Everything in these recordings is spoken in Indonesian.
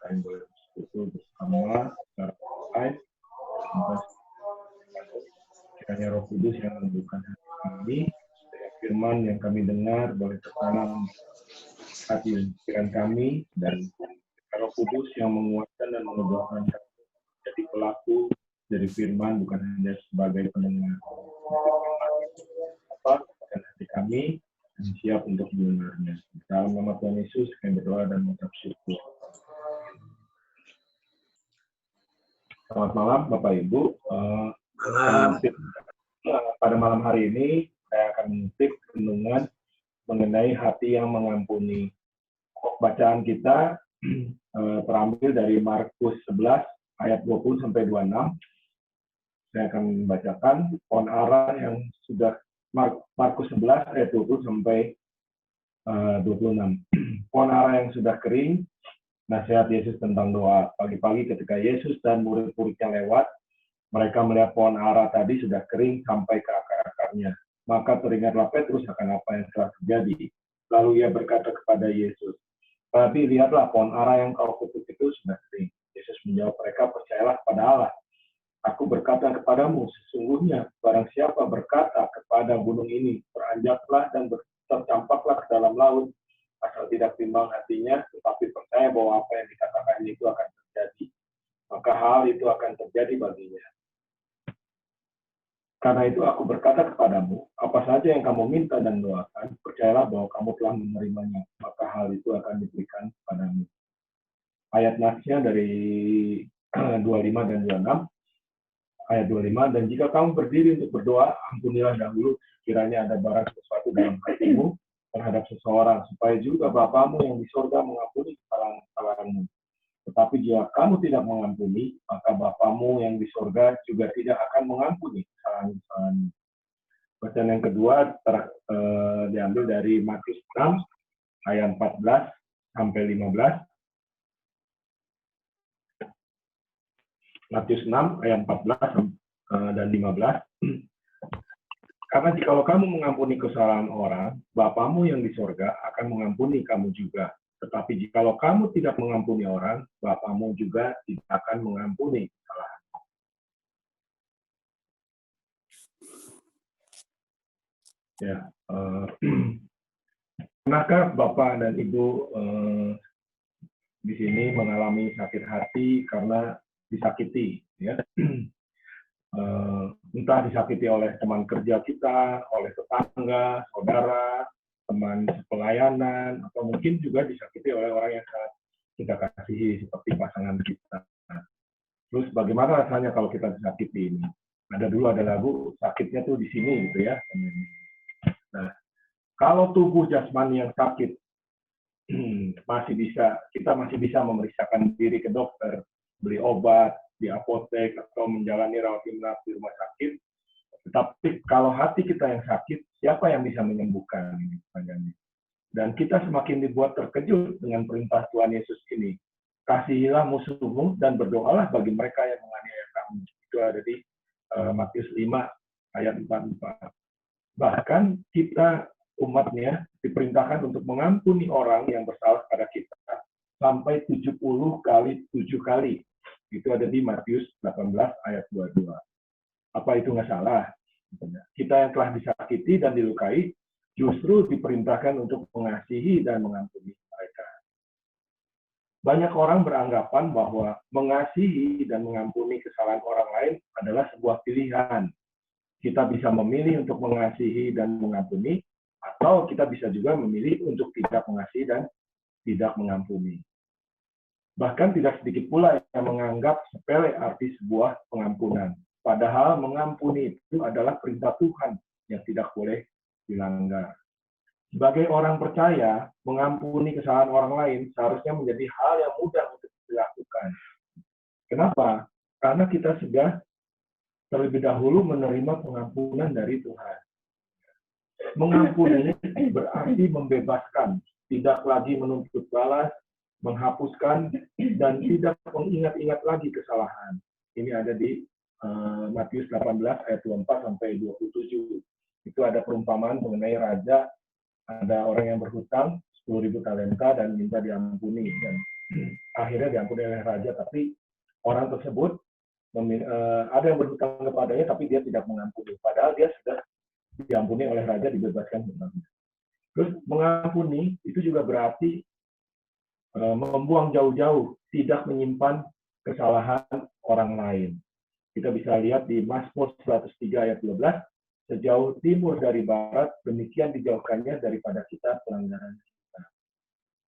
kita yang boleh bersekutu bersama secara online. Kiranya Roh Kudus yang menunjukkan hati kami, firman yang kami dengar boleh tertanam hati pikiran kami, dan Roh Kudus yang menguatkan dan menguatkan kami jadi pelaku dari firman, bukan hanya sebagai pendengar. Apa dan hati kami dan siap untuk mendengarnya. Dalam nama Tuhan Yesus kami berdoa dan mengucap syukur. Selamat malam Bapak Ibu. Pada malam hari ini saya akan mengutip renungan mengenai hati yang mengampuni. Bacaan kita terambil dari Markus 11 ayat 20 sampai 26. Saya akan membacakan pohon ara yang sudah Markus 11 ayat 20 sampai 26. Pohon ara yang sudah kering, nasihat Yesus tentang doa. Pagi-pagi ketika Yesus dan murid-muridnya lewat, mereka melihat pohon ara tadi sudah kering sampai ke akar-akarnya. Maka teringatlah Petrus akan apa yang telah terjadi. Lalu ia berkata kepada Yesus, "Tapi lihatlah pohon ara yang kau kutuk itu sudah kering." Yesus menjawab mereka, "Percayalah kepada Allah. Aku berkata kepadamu, sesungguhnya barang siapa berkata kepada gunung ini, beranjaklah dan tercampaklah ke dalam laut, asal tidak timbang hatinya, tetapi percaya bahwa apa yang dikatakan itu akan terjadi, maka hal itu akan terjadi baginya. Karena itu aku berkata kepadamu, apa saja yang kamu minta dan doakan, percayalah bahwa kamu telah menerimanya, maka hal itu akan diberikan kepadamu." Ayat nasnya dari 25 dan 26. Ayat 25, "Dan jika kamu berdiri untuk berdoa, ampunilah dahulu kiranya ada barang sesuatu dalam hatimu terhadap seseorang, supaya juga Bapamu yang di surga mengampuni kesalahan-kesalahanmu. Tetapi jika kamu tidak mengampuni, maka Bapamu yang di surga juga tidak akan mengampuni kesalahan-kesalahanmu." Bacaan yang kedua diambil dari Matius 6 ayat 14 sampai 15. Matius 6 ayat 14 dan 15. "Karena jikalau kamu mengampuni kesalahan orang, Bapamu yang di sorga akan mengampuni kamu juga. Tetapi jikalau kamu tidak mengampuni orang, Bapamu juga tidak akan mengampuni kesalahan." Ya, pernahkah Bapak dan Ibu di sini mengalami sakit hati karena disakiti, ya? Entah disakiti oleh teman kerja kita, oleh tetangga, saudara, teman pelayanan, atau mungkin juga disakiti oleh orang yang sangat kita kasihi seperti pasangan kita. Terus bagaimana rasanya kalau kita disakiti ini? Ada lagu sakitnya tuh di sini gitu ya. Nah, kalau tubuh jasmani yang sakit kita masih bisa memeriksakan diri ke dokter, beli obat di apotek, atau menjalani rawat inap di rumah sakit. Tetapi kalau hati kita yang sakit, siapa yang bisa menyembuhkan ini? Dan kita semakin dibuat terkejut dengan perintah Tuhan Yesus ini. "Kasihilah musuhmu dan berdoalah bagi mereka yang menganiaya kamu." Itu ada di Matius 5 ayat 44. Bahkan kita umatnya diperintahkan untuk mengampuni orang yang bersalah pada kita sampai 70 kali 7 kali. Itu ada di Matius 18 ayat 22. Apa itu nggak salah? Kita yang telah disakiti dan dilukai justru diperintahkan untuk mengasihi dan mengampuni mereka. Banyak orang beranggapan bahwa mengasihi dan mengampuni kesalahan orang lain adalah sebuah pilihan. Kita bisa memilih untuk mengasihi dan mengampuni, atau kita bisa juga memilih untuk tidak mengasihi dan tidak mengampuni. Bahkan tidak sedikit pula yang menganggap sepele arti sebuah pengampunan. Padahal mengampuni itu adalah perintah Tuhan yang tidak boleh dilanggar. Sebagai orang percaya, mengampuni kesalahan orang lain seharusnya menjadi hal yang mudah untuk dilakukan. Kenapa? Karena kita sudah terlebih dahulu menerima pengampunan dari Tuhan. Mengampuni berarti membebaskan, tidak lagi menuntut balas, menghapuskan, dan tidak mengingat-ingat lagi kesalahan. Ini ada di Matius 18 ayat 24 sampai 27. Itu ada perumpamaan mengenai raja, ada orang yang berhutang 10.000 talenta dan minta diampuni, dan akhirnya diampuni oleh raja, tapi orang tersebut ada yang berhutang kepadanya, tapi dia tidak mengampuni. Padahal dia sudah diampuni oleh raja, dibebaskan. Terus mengampuni itu juga berarti membuang jauh-jauh, tidak menyimpan kesalahan orang lain. Kita bisa lihat di Mazmur 103 ayat 12, sejauh timur dari barat, demikian dijauhkannya daripada kita pelanggaran kita.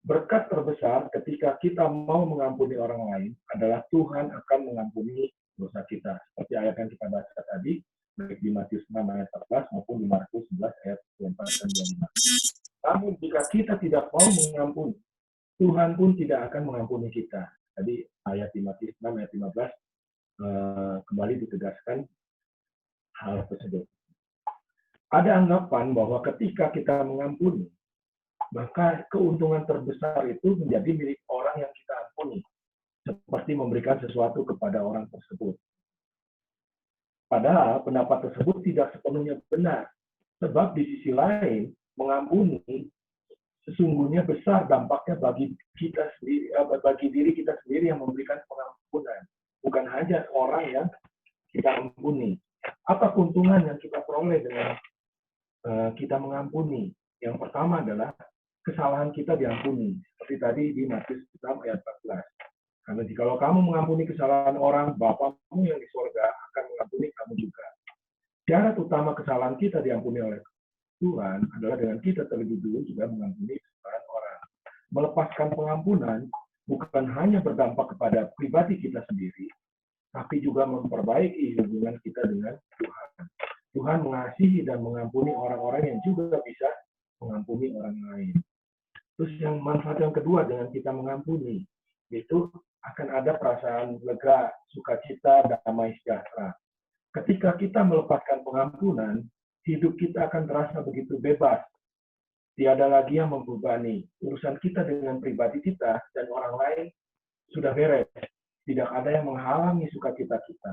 Berkat terbesar ketika kita mau mengampuni orang lain adalah Tuhan akan mengampuni dosa kita. Seperti ayat yang kita baca tadi, baik di Matius 6 ayat 14 maupun di Markus 11 ayat 24 dan 25. Namun jika kita tidak mau mengampuni, Tuhan pun tidak akan mengampuni kita. Tadi ayat di Matius 6 ayat 15 kembali ditegaskan hal tersebut. Ada anggapan bahwa ketika kita mengampuni, maka keuntungan terbesar itu menjadi milik orang yang kita ampuni, seperti memberikan sesuatu kepada orang tersebut. Padahal pendapat tersebut tidak sepenuhnya benar, sebab di sisi lain mengampuni sesungguhnya besar dampaknya bagi kita sendiri, bagi diri kita sendiri yang memberikan pengampunan, bukan hanya orang yang kita ampuni. Apa keuntungan yang kita peroleh dengan kita mengampuni? Yang pertama adalah kesalahan kita diampuni, seperti tadi di Matius 6 ayat 14. Karena jikalau kamu mengampuni kesalahan orang, Bapamu yang di surga akan mengampuni kamu juga. Syarat utama kesalahan kita diampuni oleh Tuhan adalah dengan kita terlebih dulu juga mengampuni kesalahan orang. Melepaskan pengampunan bukan hanya berdampak kepada pribadi kita sendiri, tapi juga memperbaiki hubungan kita dengan Tuhan. Tuhan mengasihi dan mengampuni orang-orang yang juga bisa mengampuni orang lain. Terus yang manfaat yang kedua dengan kita mengampuni, itu akan ada perasaan lega, sukacita, damai sejahtera. Ketika kita melepaskan pengampunan, hidup kita akan terasa begitu bebas. Tiada lagi yang membebani. Urusan kita dengan pribadi kita dan orang lain sudah beres. Tidak ada yang menghalangi sukacita kita.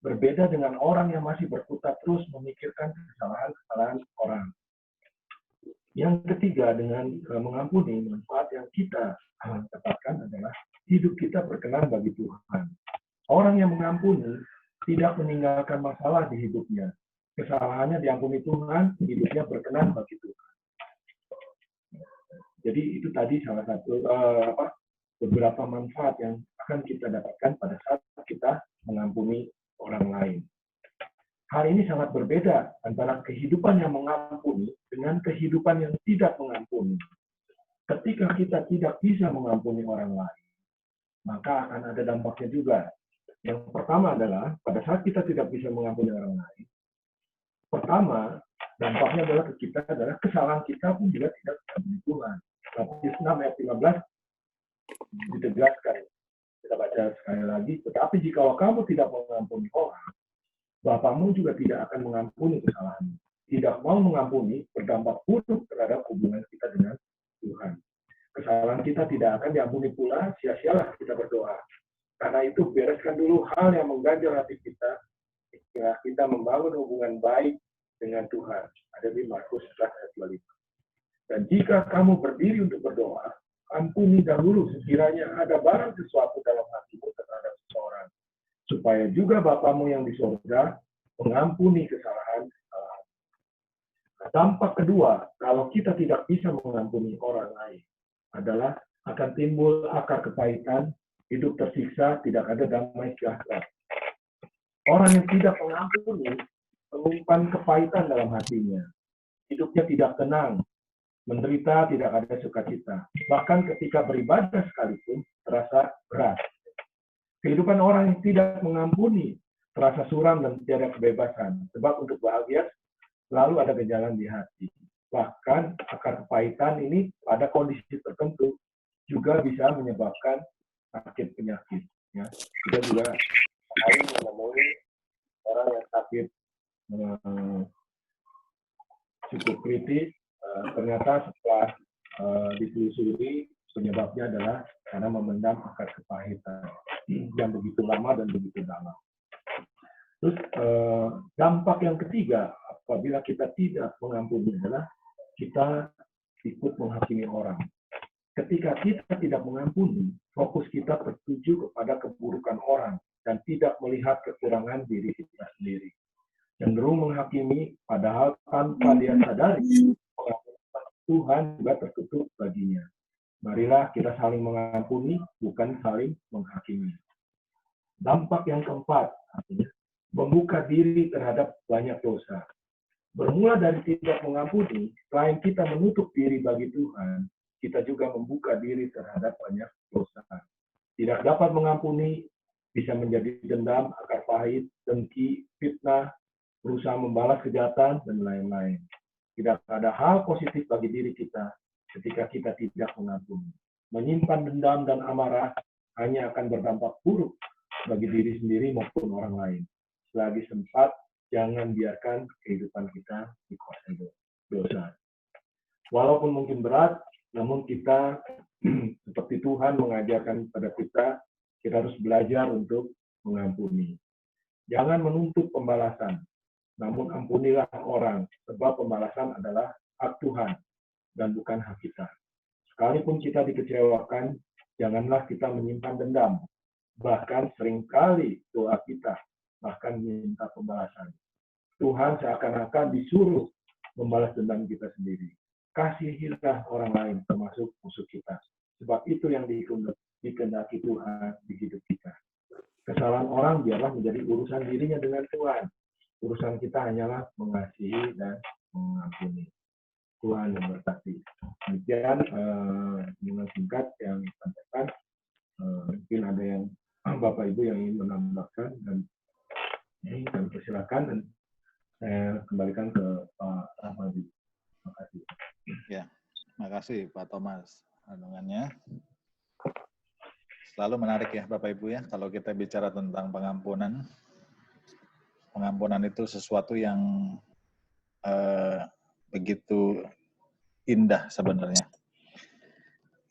Berbeda dengan orang yang masih berkutat terus memikirkan kesalahan-kesalahan orang. Yang ketiga, dengan mengampuni, manfaat yang kita dapatkan adalah hidup kita berkenan bagi Tuhan. Orang yang mengampuni tidak meninggalkan masalah di hidupnya. Kesalahannya diampuni Tuhan, hidupnya berkenan bagi Tuhan. Jadi itu tadi salah satu beberapa manfaat yang akan kita dapatkan pada saat kita mengampuni orang lain. Hal ini sangat berbeda antara kehidupan yang mengampuni dengan kehidupan yang tidak mengampuni. Ketika kita tidak bisa mengampuni orang lain, maka akan ada dampaknya juga. Yang pertama adalah pada saat kita tidak bisa mengampuni orang lain, pertama, dampaknya adalah ke kita adalah kesalahan kita pun juga tidak diampuni Tuhan. Matius 6 ayat 15 ditegaskan. Kita baca sekali lagi, tetapi jika kamu tidak mengampuni orang, Bapamu juga tidak akan mengampuni kesalahanmu. Tidak mau mengampuni berdampak buruk terhadap hubungan kita dengan Tuhan. Kesalahan kita tidak akan diampuni pula, sia-sialah kita berdoa. Karena itu bereskan dulu hal yang mengganjal hati kita, sehingga kita membangun hubungan baik dengan Tuhan. Ada di Markus 11 ayat 25. Dan jika kamu berdiri untuk berdoa, ampuni dahulu sekiranya ada barang sesuatu dalam hatimu terhadap seseorang, supaya juga Bapamu yang di surga mengampuni kesalahan-kesalahan. Nah, dampak kedua, kalau kita tidak bisa mengampuni orang lain, adalah akan timbul akar kepahitan, hidup tersiksa, tidak ada damai sejahtera. Orang yang tidak mengampuni menyimpan kepahitan dalam hatinya. Hidupnya tidak tenang, menderita, tidak ada sukacita. Bahkan ketika beribadah sekalipun terasa berat. Kehidupan orang yang tidak mengampuni terasa suram dan tiada kebebasan. Sebab untuk bahagia selalu ada gejala di hati. Bahkan akar kepahitan ini pada kondisi tertentu juga bisa menyebabkan sakit penyakit. Ya. Kita juga sering menemui orang yang sakit cukup kritis, ternyata setelah ditelusuri penyebabnya adalah karena memendam akar kepahitan yang begitu lama dan begitu dalam. Terus dampak yang ketiga apabila kita tidak mengampuni adalah kita ikut menghakimi orang. Ketika kita tidak mengampuni, fokus kita tertuju kepada keburukan orang dan tidak melihat kekurangan diri kita sendiri. Cenderung menghakimi, padahal tanpa dia sadari, pengampunan Tuhan juga tertutup baginya. Marilah kita saling mengampuni, bukan saling menghakimi. Dampak yang keempat, artinya, membuka diri terhadap banyak dosa. Bermula dari tidak mengampuni, selain kita menutup diri bagi Tuhan, kita juga membuka diri terhadap banyak dosa. Tidak dapat mengampuni bisa menjadi dendam, akar pahit, dengki, fitnah, berusaha membalas kejahatan, dan lain-lain. Tidak ada hal positif bagi diri kita ketika kita tidak mengampuni. Menyimpan dendam dan amarah hanya akan berdampak buruk bagi diri sendiri maupun orang lain. Selagi sempat, jangan biarkan kehidupan kita dikuasai dosa. Walaupun mungkin berat, namun kita seperti Tuhan mengajarkan pada kita harus belajar untuk mengampuni. Jangan menuntut pembalasan, namun ampunilah orang, sebab pembalasan adalah hak Tuhan dan bukan hak kita. Sekalipun kita dikecewakan, janganlah kita menyimpan dendam. Bahkan seringkali doa kita bahkan minta pembalasan. Tuhan seakan-akan disuruh membalas dendam kita sendiri. Kasihilah orang lain, termasuk musuh kita. Sebab itu yang dikehendaki Tuhan di hidup kita. Kesalahan orang biarlah menjadi urusan dirinya dengan Tuhan. Urusan kita hanyalah mengasihi dan mengampuni. Tuhan yang berkati. Demikian dengan singkat yang disampaikan. Mungkin ada yang Bapak Ibu yang ingin menambahkan dan persilakan dan saya kembalikan ke Pak Rahmadi. Terima kasih. Ya, terima kasih Pak Thomas renungannya. Selalu menarik ya Bapak Ibu ya, kalau kita bicara tentang pengampunan. Pengampunan itu sesuatu yang begitu indah sebenarnya.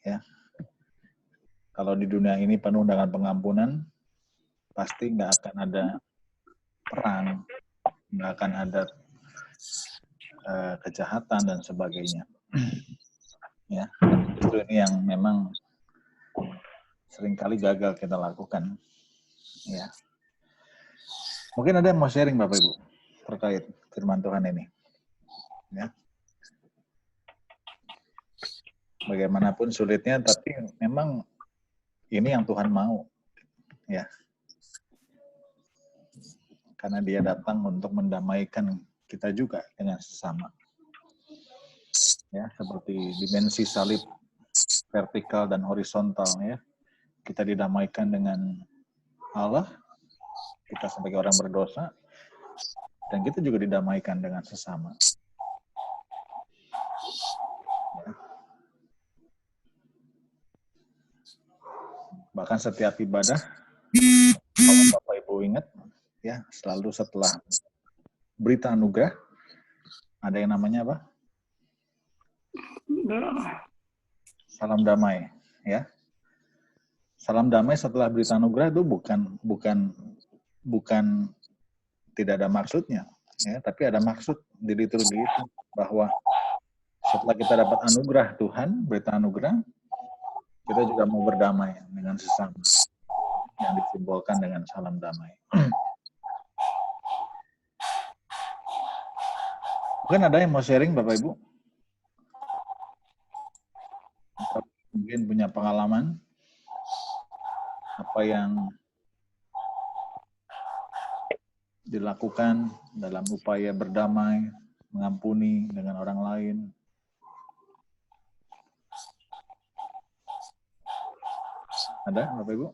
Ya. Kalau di dunia ini penuh dengan pengampunan, pasti nggak akan ada perang, nggak akan ada kejahatan dan sebagainya. Ya, itu ini yang memang seringkali gagal kita lakukan. Ya. Mungkin ada yang mau sharing Bapak Ibu terkait firman Tuhan ini. Ya. Bagaimanapun sulitnya, tapi memang ini yang Tuhan mau. Ya. Karena Dia datang untuk mendamaikan kita juga dengan sesama. Ya, seperti dimensi salib vertikal dan horizontal ya. Kita didamaikan dengan Allah, kita sebagai orang berdosa, dan kita juga didamaikan dengan sesama. Ya. Bahkan setiap ibadah, kalau Bapak Ibu ingat, ya selalu setelah berita anugerah, ada yang namanya apa? Salam damai, ya. Salam damai setelah berita anugerah itu bukan tidak ada maksudnya, ya, tapi ada maksud di liturgi itu bahwa setelah kita dapat anugerah Tuhan, berita anugerah, kita juga mau berdamai dengan sesama yang disimbolkan dengan salam damai. Mungkin ada yang mau sharing Bapak Ibu? Mungkin punya pengalaman apa yang dilakukan dalam upaya berdamai, mengampuni dengan orang lain. Ada Bapak Ibu?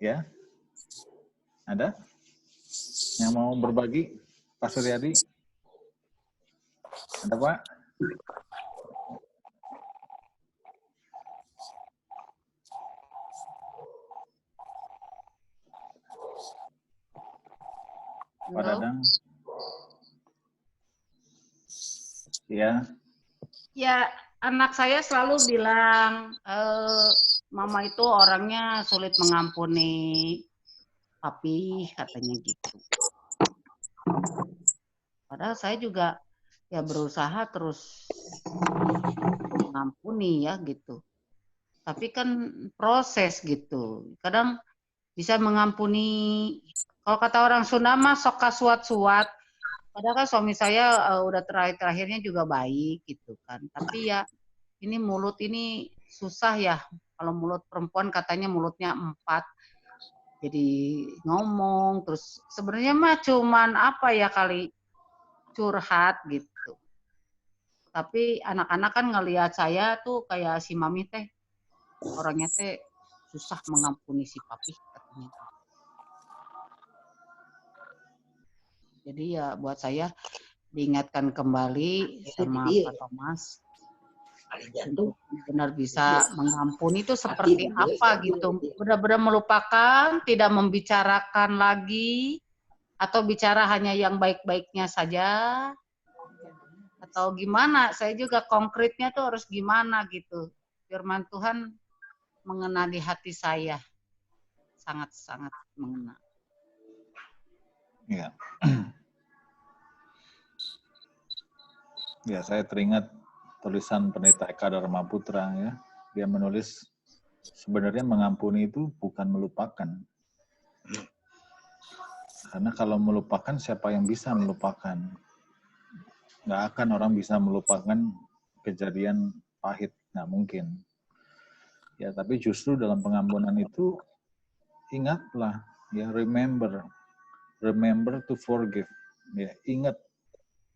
Ya? Ada? Yang mau berbagi? Pak Suryadi? Ada Pak? Pak Dadang? Ya. Ya, anak saya selalu bilang, Mama itu orangnya sulit mengampuni papi, katanya gitu. Padahal saya juga ya berusaha terus mengampuni ya gitu. Tapi kan proses gitu. Kadang bisa mengampuni, kalau kata orang Sunda mah sok kasuat-suat. Padahal kan suami saya udah terakhirnya juga baik gitu kan. Tapi ya ini mulut ini susah ya. Kalau mulut perempuan katanya mulutnya 4. Jadi ngomong terus sebenarnya mah cuman apa ya kali curhat gitu. Tapi anak-anak kan ngelihat saya tuh kayak si Mami teh orangnya teh susah mengampuni si papi katanya. Jadi ya buat saya diingatkan kembali sama Pak Thomas untuk benar bisa mengampuni itu seperti apa gitu. Benar-benar melupakan, tidak membicarakan lagi, atau bicara hanya yang baik-baiknya saja, atau gimana. Saya juga konkretnya tuh harus gimana gitu. Firman Tuhan mengena di hati saya. Sangat-sangat mengena. Ya. Ya, saya teringat tulisan Pendeta Eka Dharma Putra ya. Dia menulis sebenarnya mengampuni itu bukan melupakan. Karena kalau melupakan siapa yang bisa melupakan? Nggak akan orang bisa melupakan kejadian pahit, nggak mungkin. Ya, tapi justru dalam pengampunan itu ingatlah ya, remember to forgive. Ya, ingat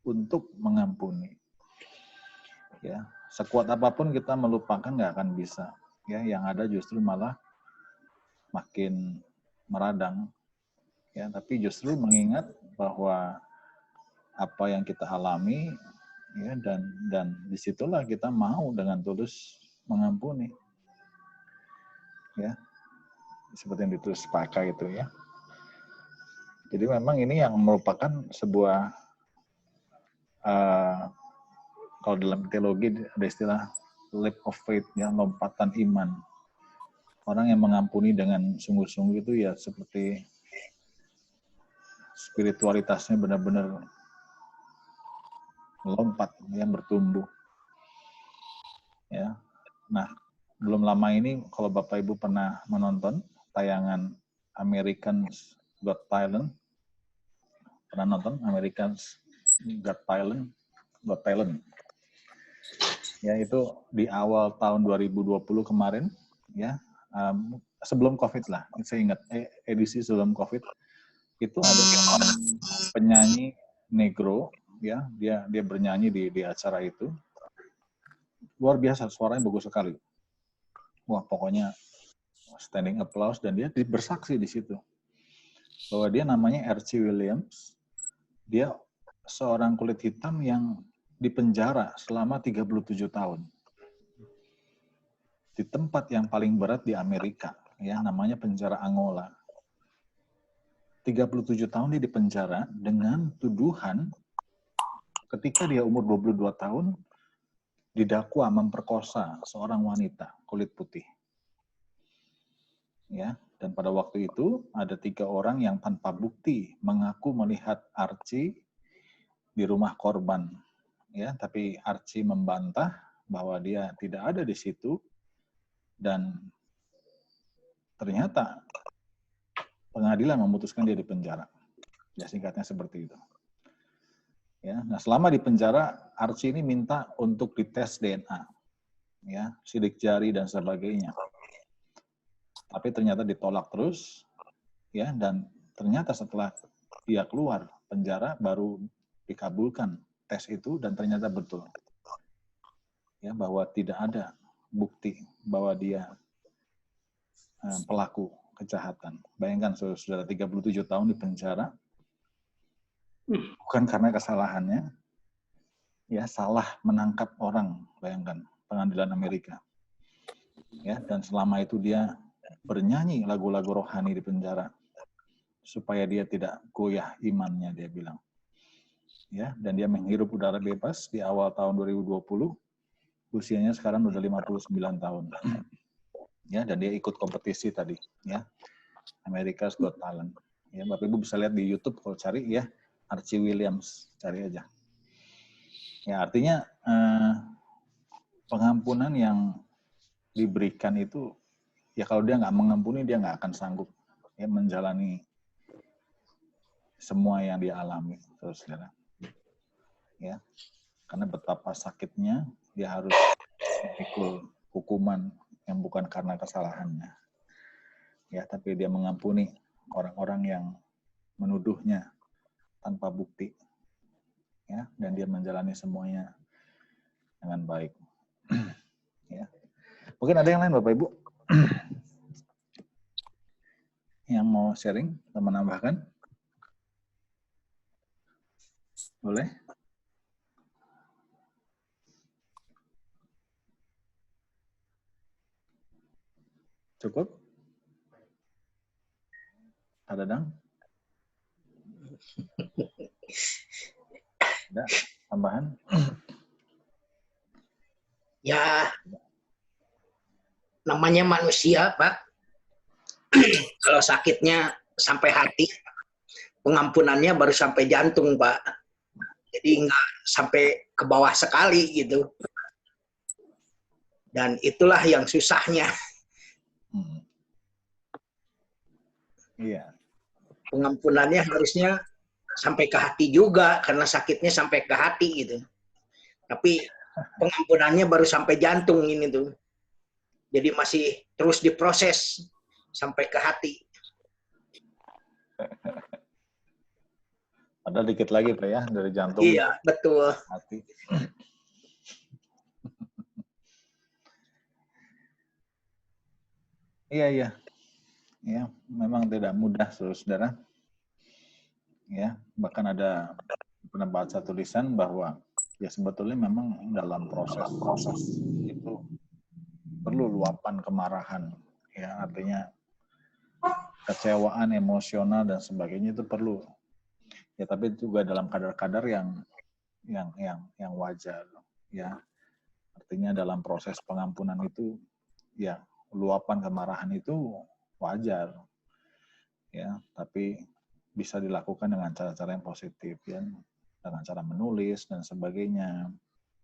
untuk mengampuni. Ya, sekuat apapun kita melupakan nggak akan bisa. Ya, yang ada justru malah makin meradang. Ya, tapi justru mengingat bahwa apa yang kita alami, ya, dan disitulah kita mau dengan tulus mengampuni. Ya, seperti yang ditulis Paka itu ya. Jadi memang ini yang merupakan sebuah kalau dalam teologi ada istilah leap of faith, ya, lompatan iman. Orang yang mengampuni dengan sungguh-sungguh itu ya seperti spiritualitasnya benar-benar melompat, yang bertumbuh. Ya. Nah, belum lama ini kalau Bapak Ibu pernah menonton tayangan Americans Got Talent, pernah nonton Americans Got Talent? Ya, itu di awal tahun 2020 kemarin, ya, sebelum COVID lah, saya ingat edisi sebelum COVID itu ada penyanyi negro, ya, dia bernyanyi di acara itu, luar biasa, suaranya bagus sekali. Wah, pokoknya standing applause, dan dia bersaksi di situ bahwa dia namanya R.C. Williams, dia seorang kulit hitam yang dipenjara selama 37 tahun. Di tempat yang paling berat di Amerika, ya, namanya penjara Angola. 37 tahun dia dipenjara dengan tuduhan ketika dia umur 22 tahun didakwa memperkosa seorang wanita kulit putih. Ya, dan pada waktu itu ada 3 orang yang tanpa bukti mengaku melihat Archie di rumah korban. Ya, tapi Archie membantah bahwa dia tidak ada di situ, dan ternyata pengadilan memutuskan dia dipenjara. Ya, singkatnya seperti itu. Ya, nah selama di penjara, Archie ini minta untuk dites DNA, ya, sidik jari dan sebagainya. Tapi ternyata ditolak terus, ya, dan ternyata setelah dia keluar penjara baru dikabulkan tes itu, dan ternyata betul, ya, bahwa tidak ada bukti bahwa dia pelaku kejahatan. Bayangkan saudara, 37 tahun di penjara bukan karena kesalahannya, ya, salah menangkap orang. Bayangkan pengadilan Amerika, ya, dan selama itu dia bernyanyi lagu-lagu rohani di penjara supaya dia tidak goyah imannya, dia bilang. Ya, dan dia menghirup udara bebas di awal tahun 2020, usianya sekarang udah 59 tahun. Ya, dan dia ikut kompetisi tadi, ya. America's Got Talent. Ya, Bapak Ibu bisa lihat di YouTube kalau cari ya, Archie Williams, cari aja. Ya, artinya pengampunan yang diberikan itu, ya kalau dia nggak mengampuni, dia nggak akan sanggup ya menjalani semua yang dia alami, saudara. Ya, karena betapa sakitnya dia harus memikul hukuman yang bukan karena kesalahannya. Ya, tapi dia mengampuni orang-orang yang menuduhnya tanpa bukti. Ya, dan dia menjalani semuanya dengan baik. Ya. Mungkin ada yang lain Bapak Ibu yang mau sharing atau menambahkan? Boleh? Cukup? Ada Dang? Ada tambahan? Ya, namanya manusia, Pak. Kalau sakitnya sampai hati, pengampunannya baru sampai jantung, Pak. Jadi nggak sampai ke bawah sekali gitu. Dan itulah yang susahnya. Iya. Pengampunannya harusnya sampai ke hati juga, karena sakitnya sampai ke hati gitu. Tapi pengampunannya baru sampai jantung ini tuh. Jadi masih terus diproses sampai ke hati. Ada dikit lagi Pak ya, dari jantung. Iya, betul. Hati. Iya. Ya, memang tidak mudah, saudara. Ya, bahkan ada pernah baca tulisan bahwa ya sebetulnya memang dalam proses itu perlu luapan kemarahan. Ya, artinya kecewaan, emosional dan sebagainya itu perlu. Ya, tapi juga dalam kadar-kadar yang wajar. Ya, artinya dalam proses pengampunan itu, ya luapan kemarahan itu wajar. Ya, tapi bisa dilakukan dengan cara-cara yang positif, ya, dengan cara menulis dan sebagainya,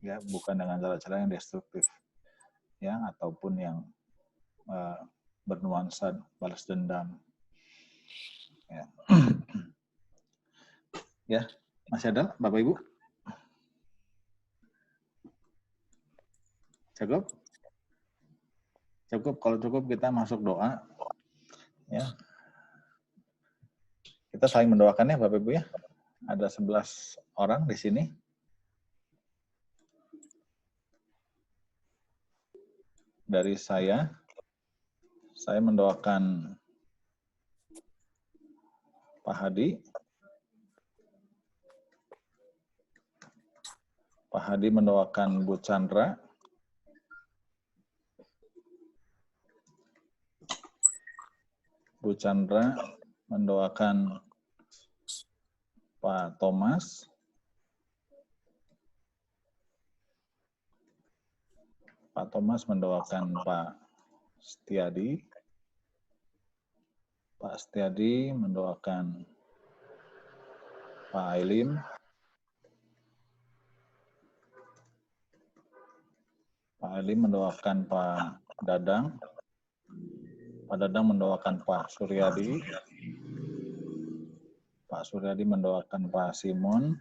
ya, bukan dengan cara-cara yang destruktif, ya, ataupun yang bernuansa balas dendam. Ya. Ya, masih ada, Bapak Ibu? Cukup? Cukup, kalau cukup kita masuk doa. Ya. Kita saling mendoakan ya Bapak Ibu ya. Ada 11 orang di sini. Dari saya mendoakan Pak Hadi. Pak Hadi mendoakan Bu Chandra. Bu Chandra mendoakan Pak Thomas. Pak Thomas mendoakan Pak Setiadi. Pak Setiadi mendoakan Pak Ailim. Pak Ailim mendoakan Pak Dadang. Pak Dadang mendoakan Pak Suryadi. Pak Suryadi mendoakan Pak Simon.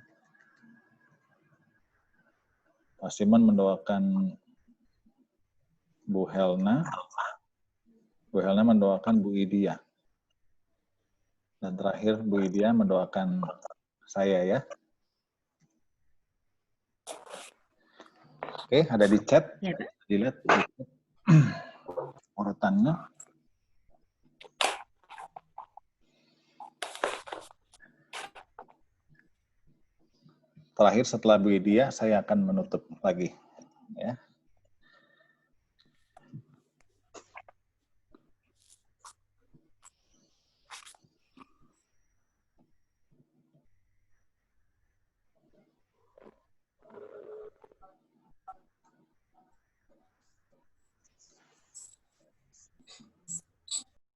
Pak Simon mendoakan Bu Helna. Bu Helna mendoakan Bu Idia. Dan terakhir Bu Idia mendoakan saya ya. Oke, ada di chat. Ya. Dilihat urutannya. Terakhir setelah Bu Idia, saya akan menutup lagi. Ya.